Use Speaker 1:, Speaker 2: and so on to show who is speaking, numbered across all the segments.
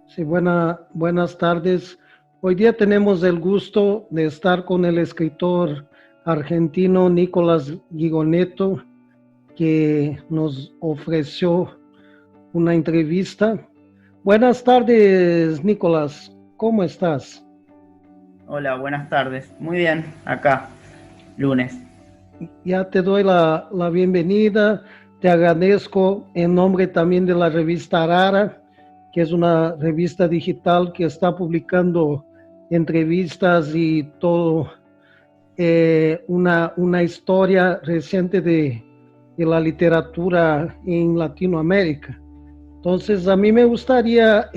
Speaker 1: Sí, buenas tardes. Hoy día tenemos el gusto de estar con el escritor argentino Nicolás Gigoneto, que nos ofreció una entrevista. Buenas tardes, Nicolás. ¿Cómo estás?
Speaker 2: Hola, buenas tardes. Muy bien, acá, lunes.
Speaker 1: Ya te doy la bienvenida. Te agradezco en nombre también de la revista Arara, que es una revista digital que está publicando entrevistas y todo, una historia reciente de la literatura en Latinoamérica. Entonces, a mí me gustaría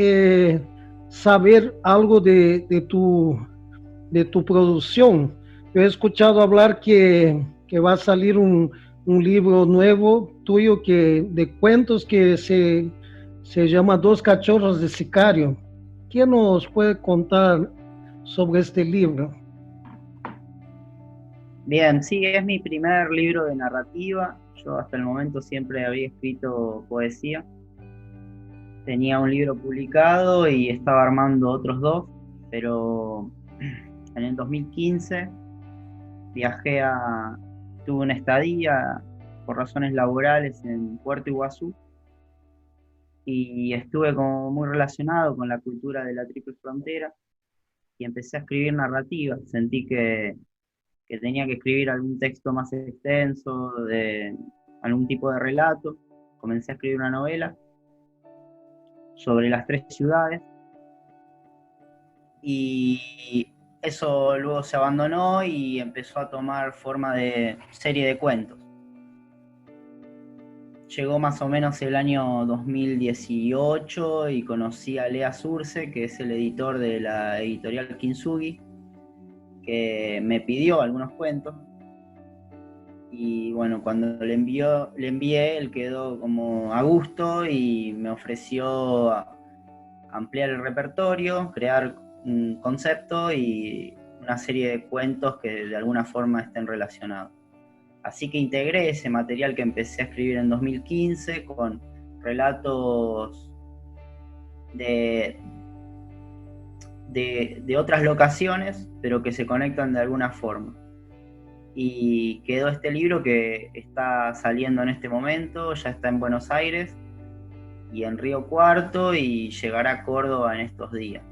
Speaker 1: saber algo de tu producción. Yo he escuchado hablar que va a salir un libro nuevo tuyo de cuentos se llama Dos cachorros de sicario. ¿Quién nos puede contar sobre este libro?
Speaker 2: Bien, sí, es mi primer libro de narrativa. Yo hasta el momento siempre había escrito poesía. Tenía un libro publicado y estaba armando otros dos, pero en el 2015 viajé tuve una estadía por razones laborales en Puerto Iguazú y estuve como muy relacionado con la cultura de la Triple Frontera y empecé a escribir narrativa. Sentí que tenía que escribir algún texto más extenso, de algún tipo de relato. Comencé a escribir una novela sobre las tres ciudades y eso luego se abandonó y empezó a tomar forma de serie de cuentos. Llegó más o menos el año 2018 y conocí a Lea Surce, que es el editor de la editorial Kintsugi, que me pidió algunos cuentos. Y bueno, cuando le envié, él quedó como a gusto y me ofreció ampliar el repertorio, crear un concepto y una serie de cuentos que de alguna forma estén relacionados. Así que integré ese material que empecé a escribir en 2015 con relatos de, de otras locaciones, pero que se conectan de alguna forma. Y quedó este libro que está saliendo en este momento, ya está en Buenos Aires y en Río Cuarto y llegará a Córdoba en estos días.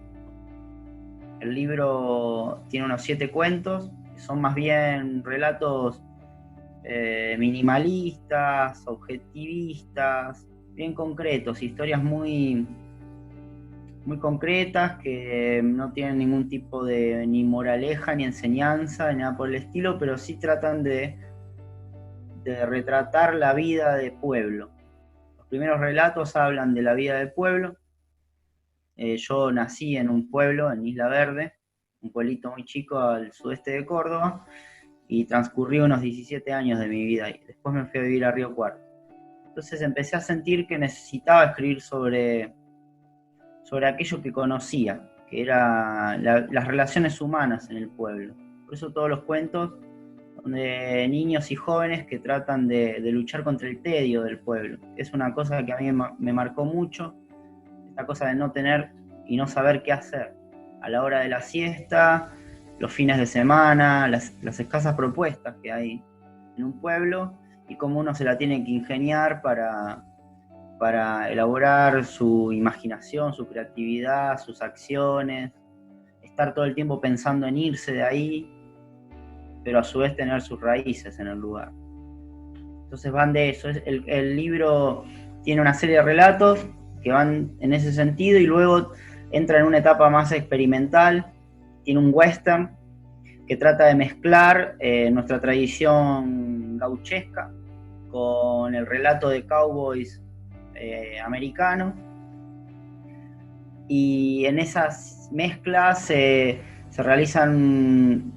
Speaker 2: El libro tiene unos 7 cuentos, que son más bien relatos minimalistas, objetivistas, bien concretos, historias muy concretas que no tienen ningún tipo de ni moraleja, ni enseñanza, ni nada por el estilo, pero sí tratan de retratar la vida de pueblo. Los primeros relatos hablan de la vida del pueblo. Yo nací en un pueblo, en Isla Verde, un pueblito muy chico al sudeste de Córdoba, y transcurrí unos 17 años de mi vida ahí. Después me fui a vivir a Río Cuarto. Entonces empecé a sentir que necesitaba escribir sobre aquello que conocía, que era las relaciones humanas en el pueblo. Por eso todos los cuentos de niños y jóvenes que tratan de luchar contra el tedio del pueblo. Es una cosa que a mí me marcó mucho, esta cosa de no tener y no saber qué hacer a la hora de la siesta, los fines de semana, las escasas propuestas que hay en un pueblo y cómo uno se la tiene que ingeniar para elaborar su imaginación, su creatividad, sus acciones, estar todo el tiempo pensando en irse de ahí, pero a su vez tener sus raíces en el lugar. Entonces van de eso. El libro tiene una serie de relatos que van en ese sentido y luego entra en una etapa más experimental. Tiene un western que trata de mezclar nuestra tradición gauchesca con el relato de cowboys americanos. Y en esas mezclas realiza un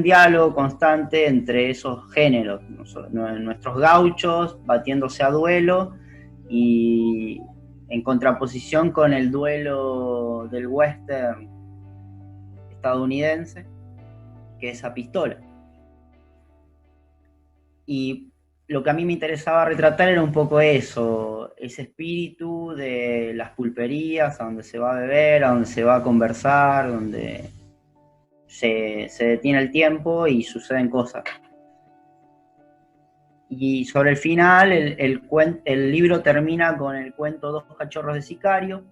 Speaker 2: diálogo constante entre esos géneros, nuestros gauchos batiéndose a duelo y en contraposición con el duelo del western estadounidense, que es a pistola. Y lo que a mí me interesaba retratar era un poco eso, ese espíritu de las pulperías, a donde se va a beber, a donde se va a conversar, donde se detiene el tiempo y suceden cosas. Y sobre el final, el libro termina con el cuento Dos cachorros de sicario,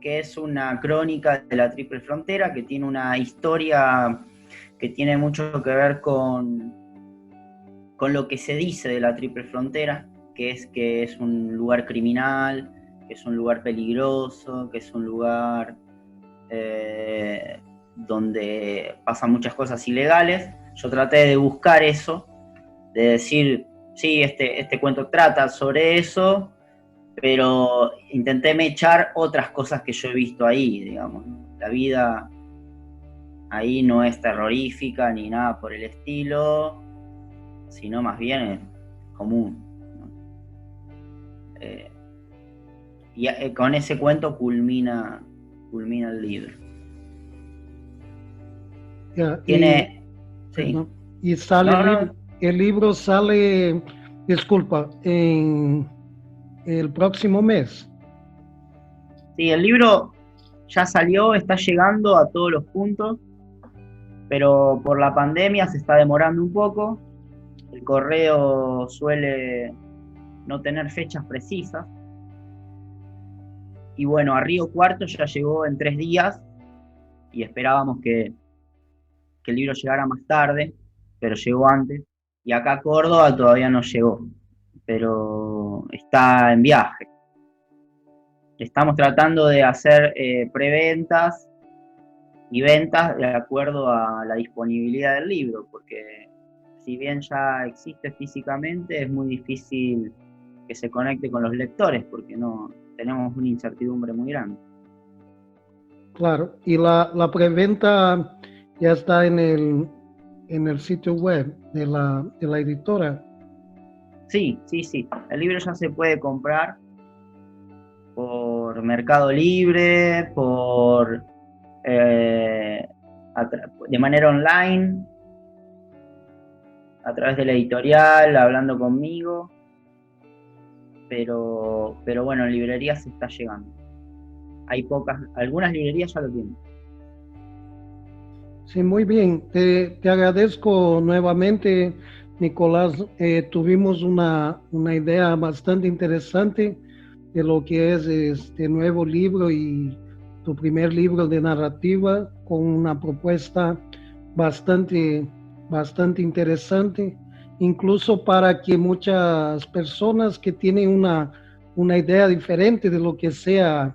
Speaker 2: que es una crónica de la Triple Frontera, que tiene una historia que tiene mucho que ver con lo que se dice de la Triple Frontera, que es un lugar criminal, que es un lugar peligroso, que es un lugar donde pasan muchas cosas ilegales. Yo traté de buscar eso, de decir, sí, este cuento trata sobre eso, pero intenté mechar otras cosas que yo he visto ahí, digamos. La vida ahí no es terrorífica ni nada por el estilo, sino más bien es común, ¿no? Con ese cuento culmina el libro. Tiene... Sí.
Speaker 1: Y sale el libro sale, disculpa, en el próximo mes.
Speaker 2: Sí, el libro ya salió, está llegando a todos los puntos, pero por la pandemia se está demorando un poco. El correo suele no tener fechas precisas. Y bueno, a Río Cuarto ya llegó en 3 días y esperábamos que el libro llegara más tarde, pero llegó antes. Y acá a Córdoba todavía no llegó, pero está en viaje. Estamos tratando de hacer preventas y ventas de acuerdo a la disponibilidad del libro, porque si bien ya existe físicamente, es muy difícil que se conecte con los lectores, porque no tenemos una incertidumbre muy grande.
Speaker 1: Claro, y la preventa ya está en el sitio web de la editora.
Speaker 2: Sí. El libro ya se puede comprar por Mercado Libre, de manera online, a través de la editorial, hablando conmigo, pero bueno, en librerías se está llegando. Hay algunas librerías ya lo tienen.
Speaker 1: Sí, muy bien. Te agradezco nuevamente, Nicolás. Tuvimos una idea bastante interesante de lo que es este nuevo libro y tu primer libro de narrativa, con una propuesta bastante interesante, incluso para que muchas personas que tienen una idea diferente de lo que sea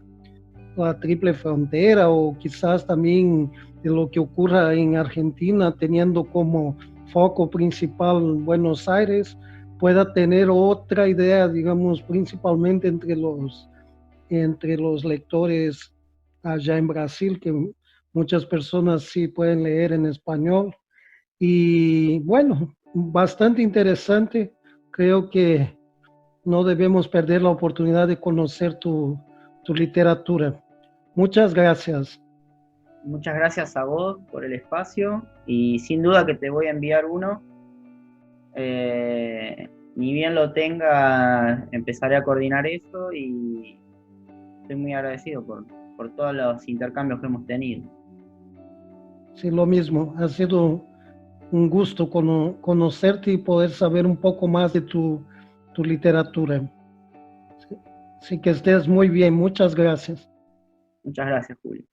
Speaker 1: la Triple Frontera, o quizás también de lo que ocurra en Argentina, teniendo como foco principal Buenos Aires, pueda tener otra idea, digamos, principalmente entre los lectores allá en Brasil, que muchas personas sí pueden leer en español. Y bueno, bastante interesante. Creo que no debemos perder la oportunidad de conocer tu literatura. Muchas gracias.
Speaker 2: Muchas gracias a vos por el espacio y sin duda que te voy a enviar uno. Ni bien lo tenga, empezaré a coordinar eso y estoy muy agradecido por todos los intercambios que hemos tenido.
Speaker 1: Sí, lo mismo. Ha sido un gusto conocerte y poder saber un poco más de tu literatura. Sí, que estés muy bien. Muchas gracias.
Speaker 2: Muchas gracias, Julio.